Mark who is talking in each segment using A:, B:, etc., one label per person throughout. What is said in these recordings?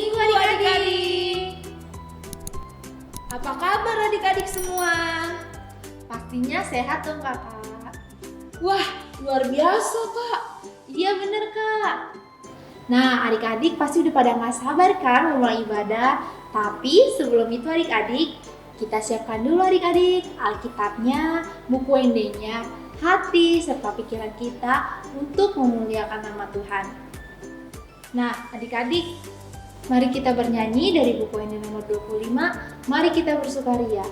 A: Minggu adik-adik. Apa kabar adik-adik semua? Pastinya sehat dong kakak.
B: Wah, luar biasa kak.
A: Iya bener kak. Nah adik-adik pasti udah pada gak sabar kan memulai ibadah. Tapi sebelum itu adik-adik, kita siapkan dulu adik-adik Alkitabnya, buku WND-nya, hati serta pikiran kita untuk memuliakan nama Tuhan. Nah adik-adik, mari kita bernyanyi dari buku WND nomor 25, mari kita bersukaria.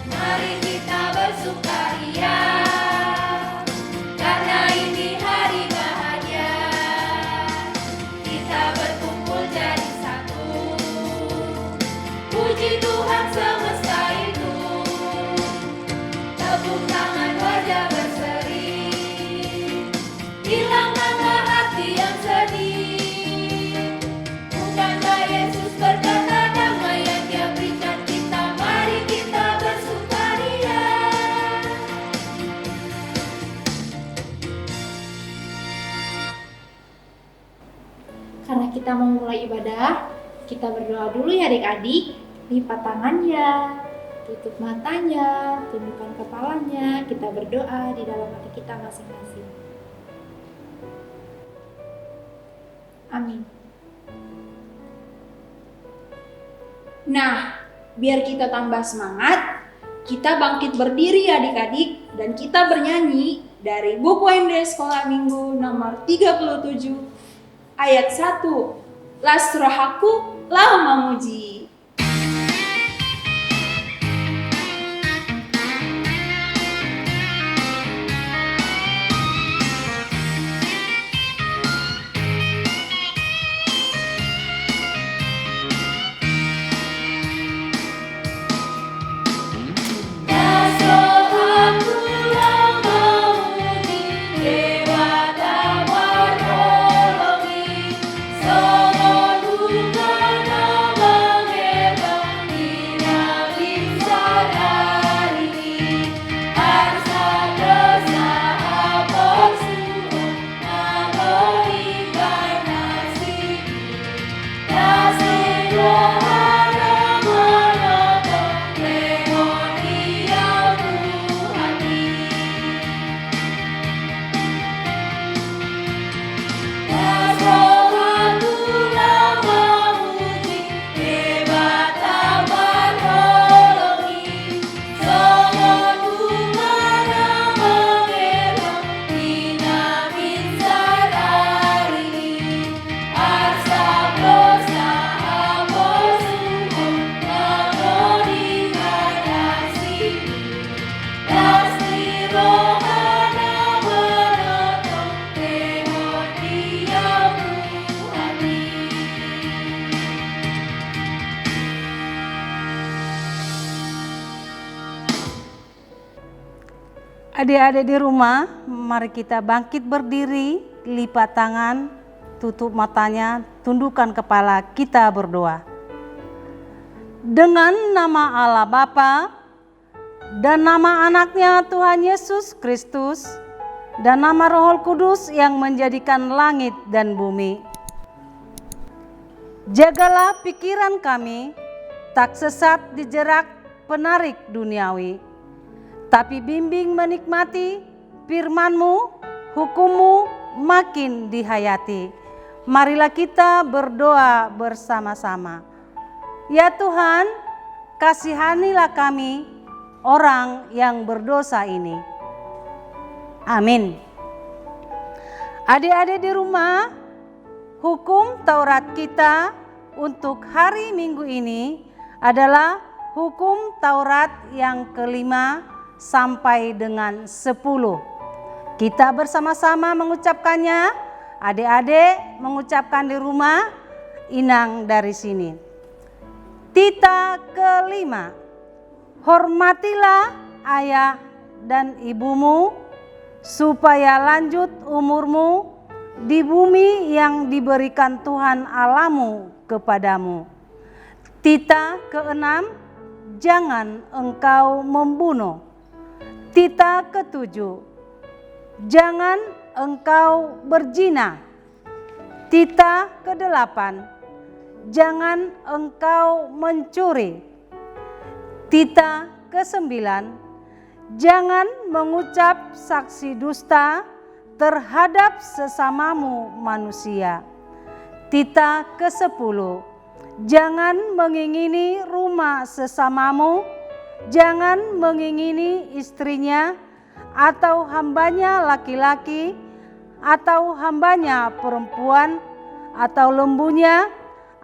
C: Mari kita bersukaria, karena ini hari bahagia. Kita berkumpul jadi satu, puji Tuhan semesta itu. Tepuk tangan wajah berseri, hilangkanlah hati yang sedih. Bukankah Yesus berkata damai yang Dia berikan kita, mari kita bersukaria.
A: Karena kita mau mulai ibadah, kita berdoa dulu ya adik-adik. Lipat tangannya, tutup matanya, tundukkan kepalanya. Kita berdoa di dalam hati kita masing-masing. Amin.
B: Nah, biar kita tambah semangat, kita bangkit berdiri adik-adik dan kita bernyanyi dari buku WND Sekolah Minggu nomor 37 ayat 1. Las rohaku lau memuji.
D: Adik-adik di rumah, mari kita bangkit berdiri, lipat tangan, tutup matanya, tundukkan kepala, kita berdoa. Dengan nama Allah Bapa dan nama anaknya Tuhan Yesus Kristus dan nama Roh Kudus yang menjadikan langit dan bumi. Jagalah pikiran kami, tak sesat dijerak penarik duniawi, tapi bimbing menikmati firman-Mu, hukum-Mu makin dihayati. Marilah kita berdoa bersama-sama. Ya Tuhan, kasihanilah kami, orang yang berdosa ini. Amin. Adik-adik di rumah, hukum Taurat kita untuk hari Minggu ini adalah hukum Taurat yang kelima sampai dengan 10. Kita bersama-sama mengucapkannya. Adik-adik mengucapkan di rumah, inang dari sini. Tita kelima, hormatilah ayah dan ibumu supaya lanjut umurmu di bumi yang diberikan Tuhan Allahmu kepadamu. Tita keenam, jangan engkau membunuh. Tita ketujuh, jangan engkau berzina. Tita kedelapan, jangan engkau mencuri. Tita kesembilan, jangan mengucap saksi dusta terhadap sesamamu manusia. Tita ke-10, jangan mengingini rumah sesamamu, jangan mengingini istrinya atau hambanya laki-laki atau hambanya perempuan atau lembunya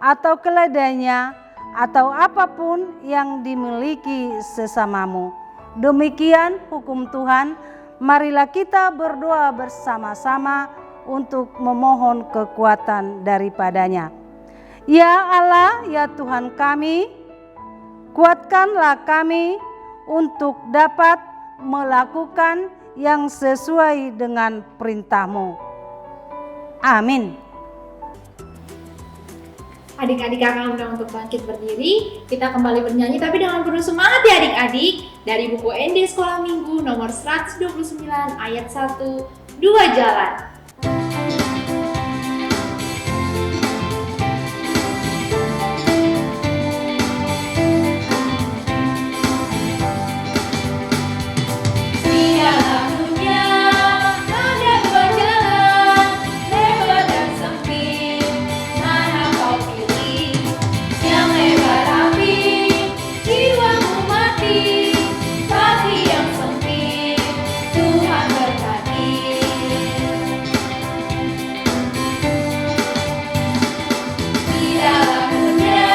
D: atau keledainya atau apapun yang dimiliki sesamamu. Demikian hukum Tuhan. Marilah kita berdoa bersama-sama untuk memohon kekuatan daripadanya. Ya Allah, ya Tuhan kami, kuatkanlah kami untuk dapat melakukan yang sesuai dengan perintah-Mu. Amin.
A: Adik-adik kakak undang untuk bangkit berdiri. Kita kembali bernyanyi tapi dengan penuh semangat ya adik-adik. Dari buku ND Sekolah Minggu nomor 129 ayat 1, 2 jalan.
C: Di dalam dunia ada dua jalan, lebar dan sempit. Mana kau pilih? Yang lebar api, jiwamu mati. Tapi yang sempit, Tuhan berkati. Di dalam dunia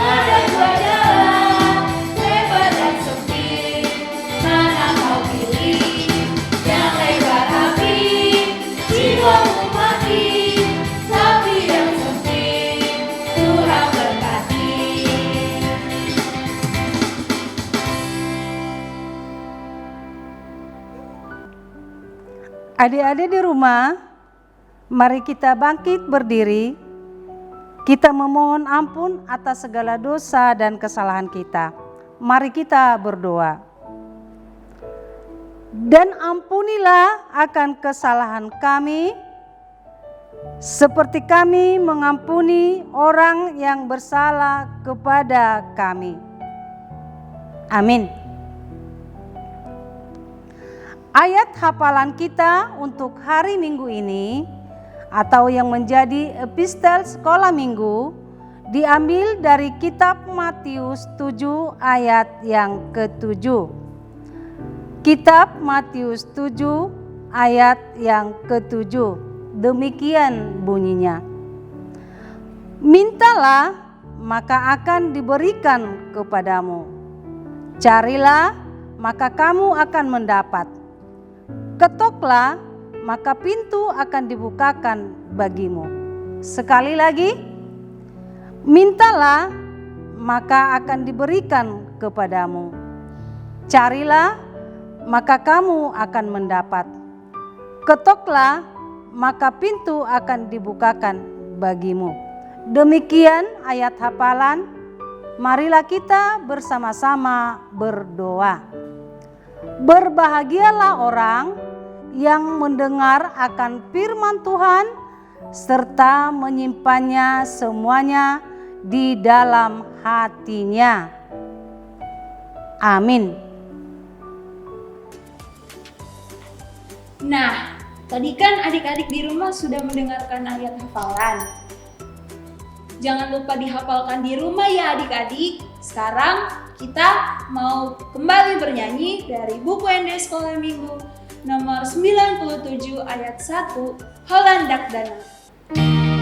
C: ada dua jalan, lebar dan sempit. Mana kau pilih? Yang lebar api, jiwamu mati. Tapi yang sempit, Tuhan berkati.
D: Adik-adik di rumah, mari kita bangkit berdiri. Kita memohon ampun atas segala dosa dan kesalahan kita. Mari kita berdoa. Dan ampunilah akan kesalahan kami, seperti kami mengampuni orang yang bersalah kepada kami. Amin. Ayat hafalan kita untuk hari Minggu ini atau yang menjadi epistel sekolah Minggu diambil dari kitab Matius 7 ayat yang ke-7. Kitab Matius 7 ayat yang ke-7. Demikian bunyinya. Mintalah maka akan diberikan kepadamu. Carilah maka kamu akan mendapat. Ketoklah, maka pintu akan dibukakan bagimu. Sekali lagi, mintalah, maka akan diberikan kepadamu. Carilah, maka kamu akan mendapat. Ketoklah, maka pintu akan dibukakan bagimu. Demikian ayat hafalan. Marilah kita bersama-sama berdoa. Berbahagialah orang yang mendengar akan firman Tuhan serta menyimpannya semuanya di dalam hatinya. Amin.
B: Nah, tadi kan adik-adik di rumah sudah mendengarkan ayat hafalan. Jangan lupa dihafalkan di rumah ya adik-adik. Sekarang kita mau kembali bernyanyi dari buku ND Sekolah Minggu nomor 97 ayat 1, Holandak Danau.
C: Di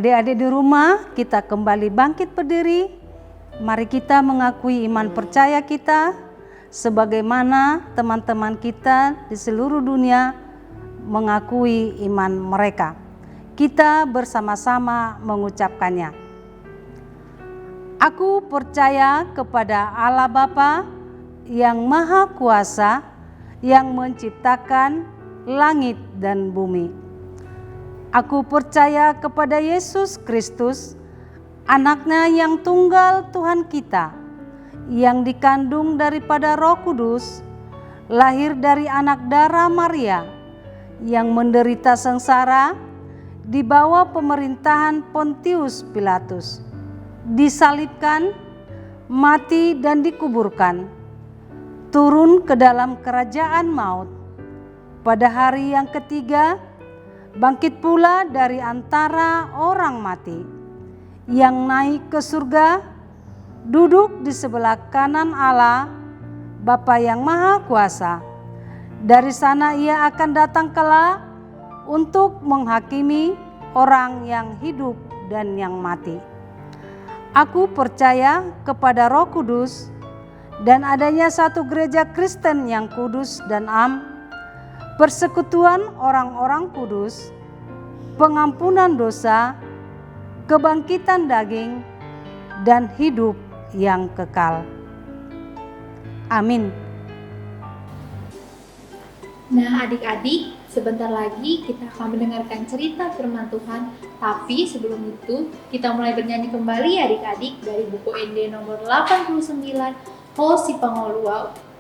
D: Adik-adik di rumah, kita kembali bangkit berdiri. Mari kita mengakui iman percaya kita sebagaimana teman-teman kita di seluruh dunia mengakui iman mereka. Kita bersama-sama mengucapkannya. Aku percaya kepada Allah Bapa yang Maha Kuasa, yang menciptakan langit dan bumi. Aku percaya kepada Yesus Kristus, Anak-Nya yang tunggal Tuhan kita, yang dikandung daripada Roh Kudus, lahir dari anak darah Maria, yang menderita sengsara di bawah pemerintahan Pontius Pilatus, disalibkan, mati dan dikuburkan, turun ke dalam kerajaan maut. Pada hari yang ketiga, bangkit pula dari antara orang mati, yang naik ke surga, duduk di sebelah kanan Allah, Bapa yang Maha Kuasa. Dari sana ia akan datang kelak untuk menghakimi orang yang hidup dan yang mati. Aku percaya kepada Roh Kudus dan adanya satu gereja Kristen yang kudus dan am, persekutuan orang-orang kudus, pengampunan dosa, kebangkitan daging, dan hidup yang kekal. Amin.
A: Nah adik-adik, sebentar lagi kita akan mendengarkan cerita firman Tuhan. Tapi sebelum itu, kita mulai bernyanyi kembali ya adik-adik dari buku ND nomor 89, Ho Si Pangoluau.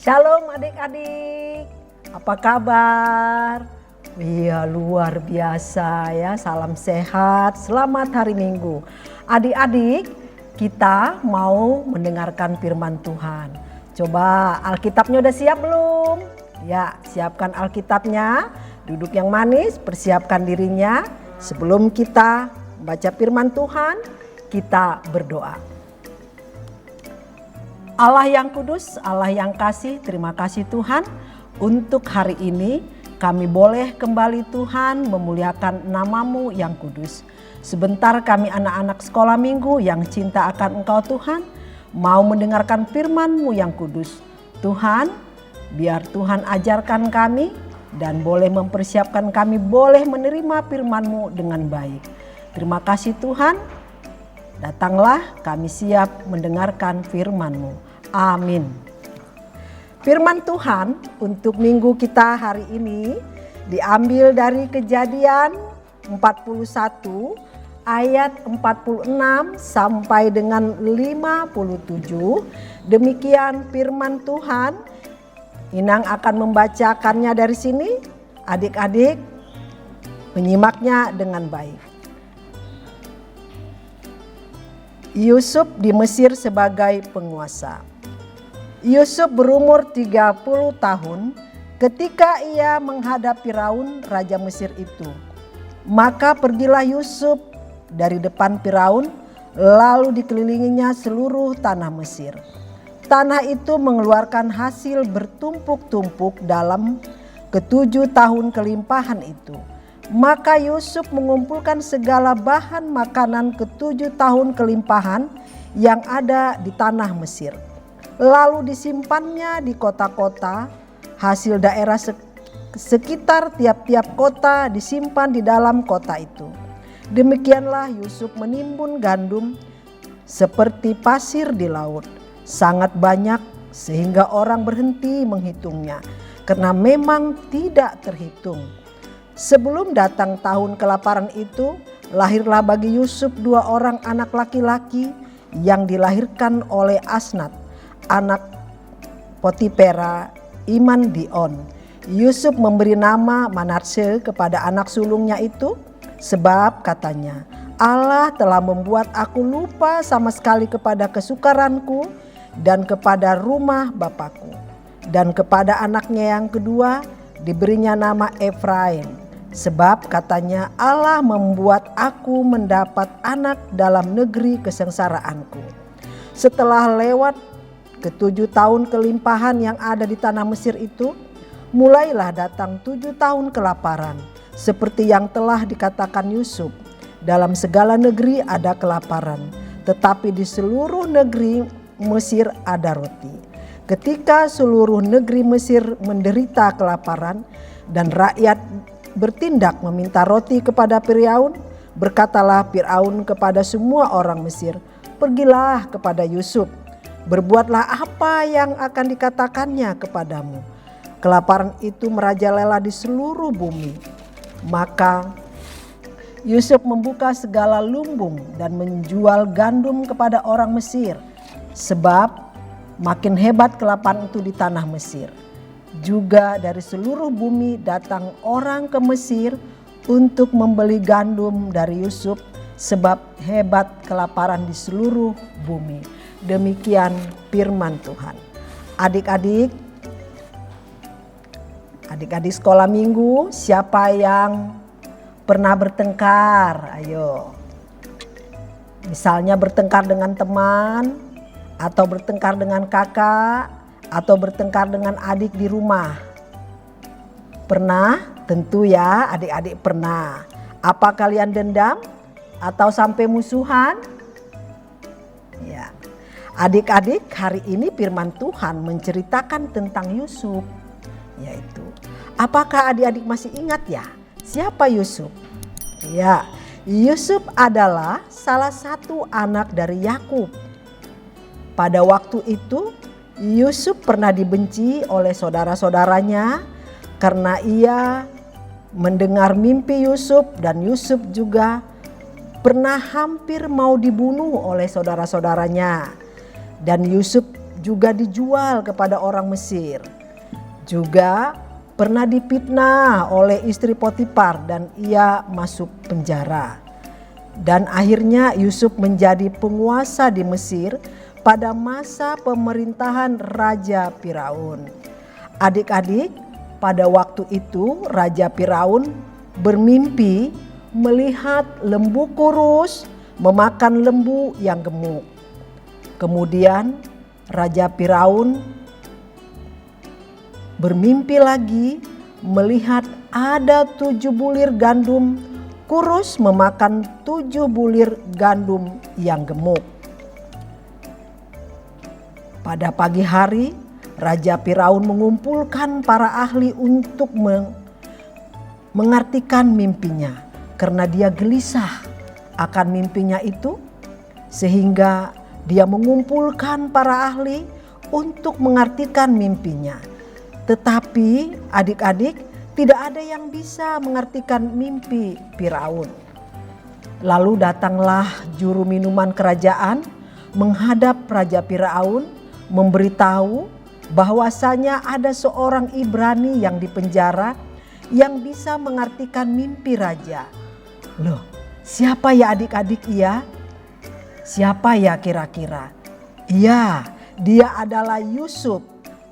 E: Shalom adik-adik, apa kabar? Iya luar biasa ya, salam sehat, selamat hari Minggu. Adik-adik, kita mau mendengarkan firman Tuhan. Coba Alkitabnya udah siap belum? Ya, siapkan Alkitabnya, duduk yang manis, persiapkan dirinya. Sebelum kita baca firman Tuhan, kita berdoa. Allah yang kudus, Allah yang kasih, terima kasih Tuhan untuk hari ini kami boleh kembali Tuhan memuliakan nama-Mu yang kudus. Sebentar kami anak-anak sekolah minggu yang cinta akan Engkau Tuhan, mau mendengarkan firman-Mu yang kudus. Tuhan, biar Tuhan ajarkan kami dan boleh mempersiapkan kami boleh menerima firman-Mu dengan baik. Terima kasih Tuhan, datanglah kami siap mendengarkan firman-Mu. Amin. Firman Tuhan untuk minggu kita hari ini diambil dari Kejadian 41 ayat 46 sampai dengan 57. Demikian firman Tuhan. Inang akan membacakannya dari sini. Adik-adik menyimaknya dengan baik. Yusuf di Mesir sebagai penguasa. Yusuf berumur 30 tahun ketika ia menghadap Firaun raja Mesir itu. Maka pergilah Yusuf dari depan Firaun, lalu dikelilinginya seluruh tanah Mesir. Tanah itu mengeluarkan hasil bertumpuk-tumpuk dalam ke-7 tahun kelimpahan itu. Maka Yusuf mengumpulkan segala bahan makanan ke-7 tahun kelimpahan yang ada di tanah Mesir. Lalu disimpannya di kota-kota, hasil daerah sekitar tiap-tiap kota disimpan di dalam kota itu. Demikianlah Yusuf menimbun gandum seperti pasir di laut, sangat banyak sehingga orang berhenti menghitungnya, karena memang tidak terhitung. Sebelum datang tahun kelaparan itu, lahirlah bagi Yusuf 2 orang anak laki-laki yang dilahirkan oleh Asnat, anak Potipera, Iman Dion. Yusuf memberi nama Manasye kepada anak sulungnya itu, sebab katanya, Allah telah membuat aku lupa sama sekali kepada kesukaranku dan kepada rumah bapakku. Dan kepada anaknya yang kedua diberinya nama Efraim, sebab katanya, Allah membuat aku mendapat anak dalam negeri kesengsaraanku. Setelah lewat ke-7 tahun kelimpahan yang ada di tanah Mesir itu, mulailah datang 7 tahun kelaparan, seperti yang telah dikatakan Yusuf. Dalam segala negeri ada kelaparan, tetapi di seluruh negeri Mesir ada roti. Ketika seluruh negeri Mesir menderita kelaparan dan rakyat bertindak meminta roti kepada Firaun, berkatalah Firaun kepada semua orang Mesir, "Pergilah kepada Yusuf, berbuatlah apa yang akan dikatakannya kepadamu." Kelaparan itu merajalela di seluruh bumi. Maka Yusuf membuka segala lumbung dan menjual gandum kepada orang Mesir, sebab makin hebat kelaparan itu di tanah Mesir. Juga dari seluruh bumi datang orang ke Mesir untuk membeli gandum dari Yusuf, sebab hebat kelaparan di seluruh bumi. Demikian firman Tuhan. Adik-adik sekolah minggu, siapa yang pernah bertengkar? Ayo. Misalnya bertengkar dengan teman, atau bertengkar dengan kakak, atau bertengkar dengan adik di rumah. Pernah? Tentu ya, adik-adik pernah. Apa kalian dendam atau sampai musuhan? Ya. Adik-adik, hari ini firman Tuhan menceritakan tentang Yusuf, yaitu, apakah adik-adik masih ingat ya? Siapa Yusuf? Ya, Yusuf adalah salah satu anak dari Yakub. Pada waktu itu Yusuf pernah dibenci oleh saudara-saudaranya karena ia mendengar mimpi Yusuf, dan Yusuf juga pernah hampir mau dibunuh oleh saudara-saudaranya. Dan Yusuf juga dijual kepada orang Mesir. Juga pernah difitnah oleh istri Potifar dan ia masuk penjara. Dan akhirnya Yusuf menjadi penguasa di Mesir pada masa pemerintahan Raja Firaun. Adik-adik, pada waktu itu Raja Firaun bermimpi melihat lembu kurus memakan lembu yang gemuk. Kemudian Raja Firaun bermimpi lagi melihat ada 7 bulir gandum kurus memakan 7 bulir gandum yang gemuk. Pada pagi hari, Raja Firaun mengumpulkan para ahli untuk mengartikan mimpinya, karena dia gelisah akan mimpinya itu, sehingga dia mengumpulkan para ahli untuk mengartikan mimpinya. Tetapi adik-adik, tidak ada yang bisa mengartikan mimpi Firaun. Lalu datanglah juru minuman kerajaan menghadap Raja Firaun, memberitahu bahwasanya ada seorang Ibrani yang dipenjara yang bisa mengartikan mimpi raja. Loh, siapa ya adik-adik ia? Siapa ya kira-kira? Iya, dia adalah Yusuf.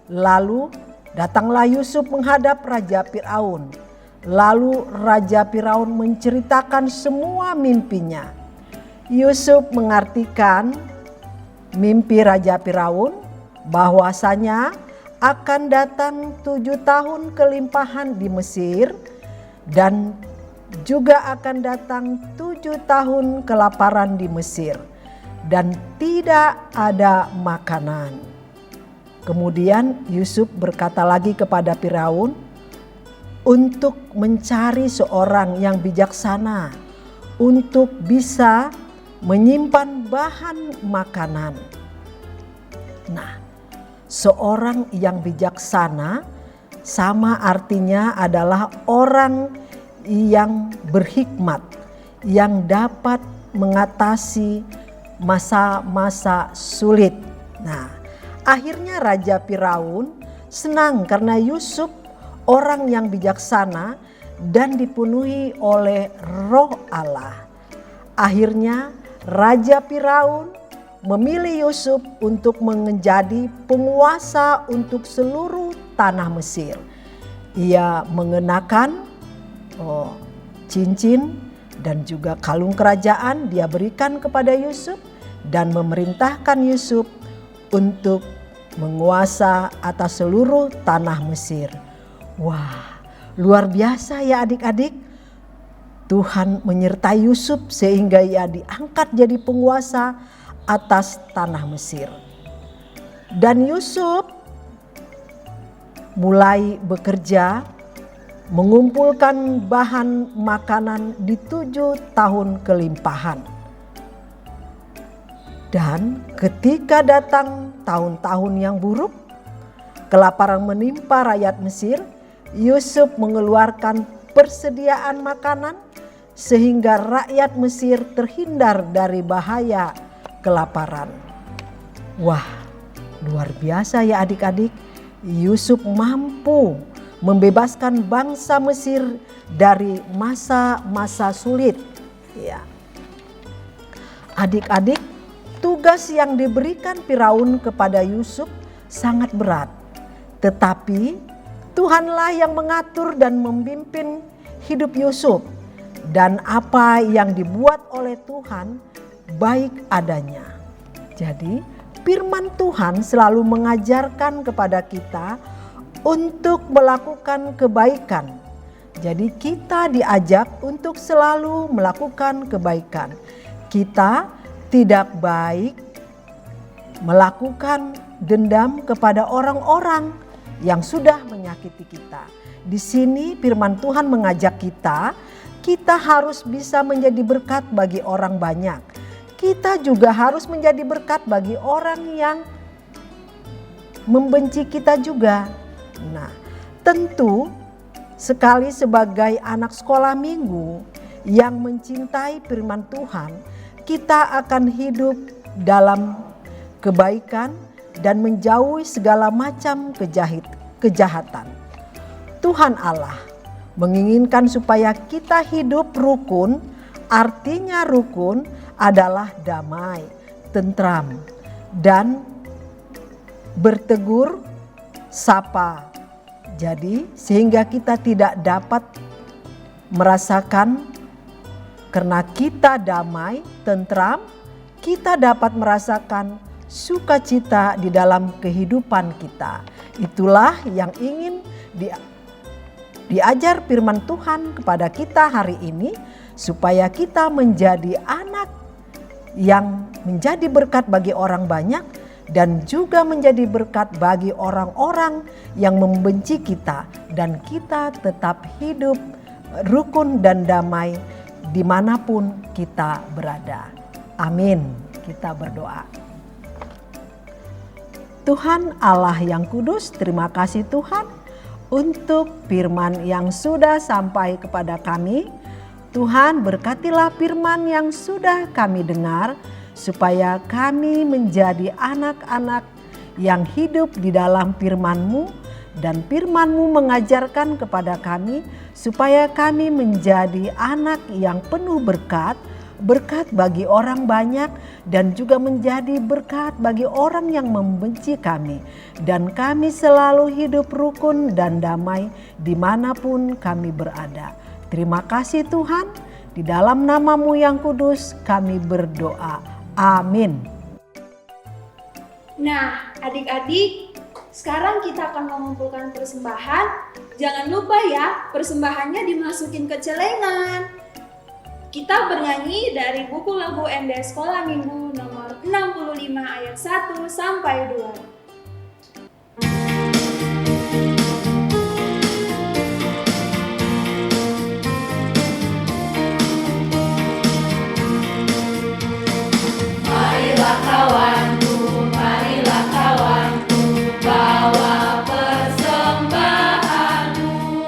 E: Lalu datanglah Yusuf menghadap Raja Firaun. Lalu Raja Firaun menceritakan semua mimpinya. Yusuf mengartikan mimpi Raja Firaun bahwasanya akan datang 7 tahun kelimpahan di Mesir, dan juga akan datang 7 tahun kelaparan di Mesir dan tidak ada makanan. Kemudian Yusuf berkata lagi kepada Firaun untuk mencari seorang yang bijaksana untuk bisa menyimpan bahan makanan. Nah, seorang yang bijaksana sama artinya adalah orang yang berhikmat, yang dapat mengatasi masa-masa sulit. Nah, akhirnya Raja Firaun senang karena Yusuf orang yang bijaksana dan dipenuhi oleh Roh Allah. Akhirnya Raja Firaun memilih Yusuf untuk menjadi penguasa untuk seluruh tanah Mesir. Ia mengenakan cincin dan juga kalung kerajaan dia berikan kepada Yusuf dan memerintahkan Yusuf untuk menguasa atas seluruh tanah Mesir. Wah, luar biasa ya adik-adik. Tuhan menyertai Yusuf sehingga ia diangkat jadi penguasa atas tanah Mesir. Dan Yusuf mulai bekerja mengumpulkan bahan makanan di 7 tahun kelimpahan. Dan ketika datang tahun-tahun yang buruk, kelaparan menimpa rakyat Mesir, Yusuf mengeluarkan persediaan makanan sehingga rakyat Mesir terhindar dari bahaya kelaparan. Wah, luar biasa ya adik-adik. Yusuf mampu membebaskan bangsa Mesir dari masa-masa sulit. Ya. Adik-adik, tugas yang diberikan Firaun kepada Yusuf sangat berat. Tetapi Tuhanlah yang mengatur dan memimpin hidup Yusuf. Dan apa yang dibuat oleh Tuhan baik adanya. Jadi firman Tuhan selalu mengajarkan kepada kita untuk melakukan kebaikan. Jadi kita diajak untuk selalu melakukan kebaikan. Kita tidak baik melakukan dendam kepada orang-orang yang sudah menyakiti kita. Di sini firman Tuhan mengajak kita harus bisa menjadi berkat bagi orang banyak. Kita juga harus menjadi berkat bagi orang yang membenci kita juga. Nah, tentu sekali sebagai anak sekolah minggu yang mencintai firman Tuhan, kita akan hidup dalam kebaikan dan menjauhi segala macam kejahatan. Tuhan Allah menginginkan supaya kita hidup rukun. Artinya rukun adalah damai, tentram, dan bertegur sapa. Jadi sehingga kita tidak dapat merasakan, karena kita damai, tentram, kita dapat merasakan sukacita di dalam kehidupan kita. Itulah yang ingin diajar firman Tuhan kepada kita hari ini, supaya kita menjadi anak yang menjadi berkat bagi orang banyak dan juga menjadi berkat bagi orang-orang yang membenci kita, dan kita tetap hidup rukun dan damai dimanapun kita berada. Amin. Kita berdoa. Tuhan Allah yang kudus, terima kasih Tuhan untuk firman yang sudah sampai kepada kami. Tuhan, berkatilah firman yang sudah kami dengar, supaya kami menjadi anak-anak yang hidup di dalam firman-Mu, dan firman-Mu mengajarkan kepada kami supaya kami menjadi anak yang penuh berkat, berkat bagi orang banyak, dan juga menjadi berkat bagi orang yang membenci kami. Dan kami selalu hidup rukun dan damai dimanapun kami berada. Terima kasih Tuhan, di dalam nama-Mu yang kudus kami berdoa. Amin.
B: Nah, adik-adik, sekarang kita akan mengumpulkan persembahan Jangan lupa ya, persembahannya dimasukin ke celengan. Kita bernyanyi dari buku lagu MD Sekolah Minggu nomor 65 ayat 1 sampai 2.
C: Marilah kawanku, marilah kawanku, bawa persembahanmu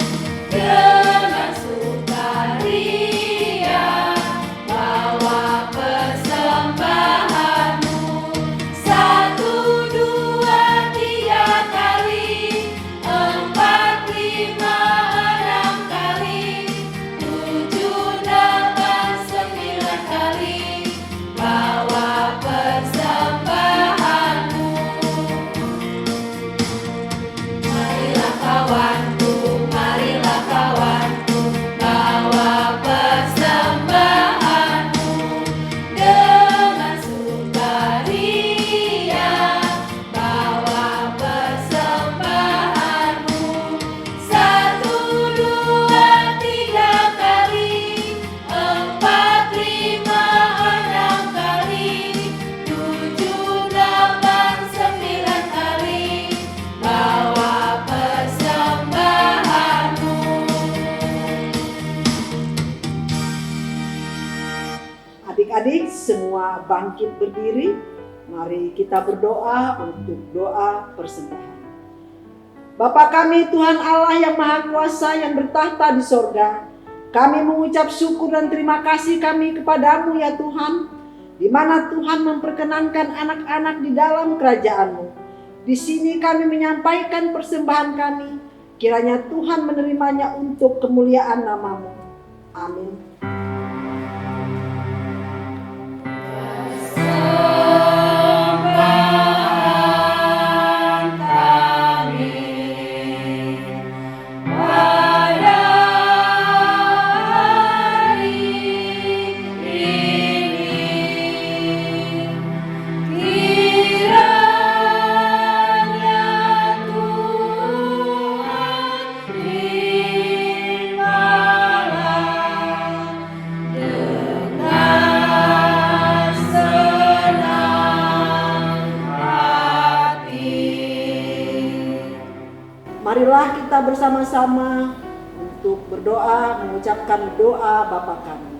C: dengan sukaria. Bawa persembahanmu 1, 2, 3 kali, 4, 5, 6 kali, 7, 8, 9 kali. Bawa persembahanmu. Marilah kawanku, marilah kawanku, bawa persembahanmu dengan sukaria. Bawa persembahanmu 1, 2, 3 kali, 4, 5, 6 kali, 7, 8, 9 kali. Bawa persembahanmu.
E: Adik-adik semua bangkit berdiri. Mari kita berdoa untuk doa persembahan. Bapa kami Tuhan Allah yang Maha Kuasa yang bertahta di sorga, kami mengucap syukur dan terima kasih kami kepadamu ya Tuhan, di mana Tuhan memperkenankan anak-anak di dalam kerajaan-Mu. Di sini kami menyampaikan persembahan kami, kiranya Tuhan menerimanya untuk kemuliaan nama-Mu. Amin.
C: Persembahan kami pada hari ini, kiranya Tuhan terimalah dengan senang hati.
E: Marilah kita bersama-sama untuk berdoa, mengucapkan doa Bapa kami.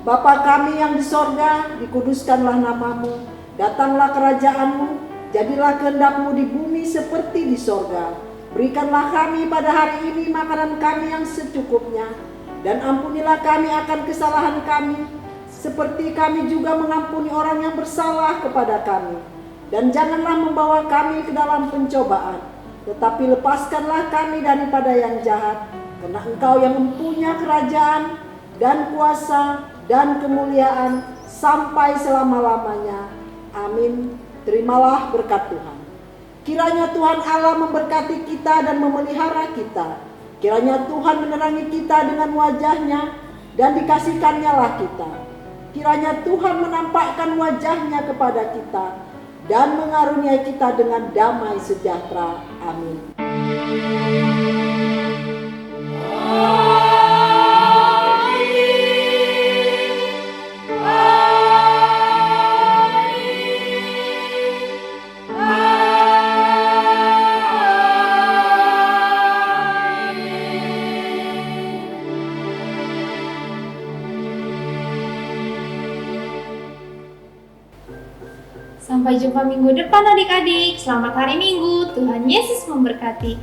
E: Bapa kami yang di sorga, dikuduskanlah namamu, datanglah kerajaan-Mu, jadilah kehendak-Mu di bumi seperti di sorga. Berikanlah kami pada hari ini makanan kami yang secukupnya, dan ampunilah kami akan kesalahan kami, seperti kami juga mengampuni orang yang bersalah kepada kami. Dan janganlah membawa kami ke dalam pencobaan, tetapi lepaskanlah kami daripada yang jahat, karena Engkau yang mempunyai kerajaan dan kuasa dan kemuliaan sampai selama-lamanya. Amin. Terimalah berkat Tuhan. Kiranya Tuhan Allah memberkati kita dan memelihara kita. Kiranya Tuhan menerangi kita dengan wajah-Nya dan dikasihkan-Nya lah kita. Kiranya Tuhan menampakkan wajah-Nya kepada kita dan mengaruniai kita dengan damai sejahtera. Amin.
A: Sampai jumpa minggu depan adik-adik. Selamat hari Minggu. Tuhan Yesus memberkati.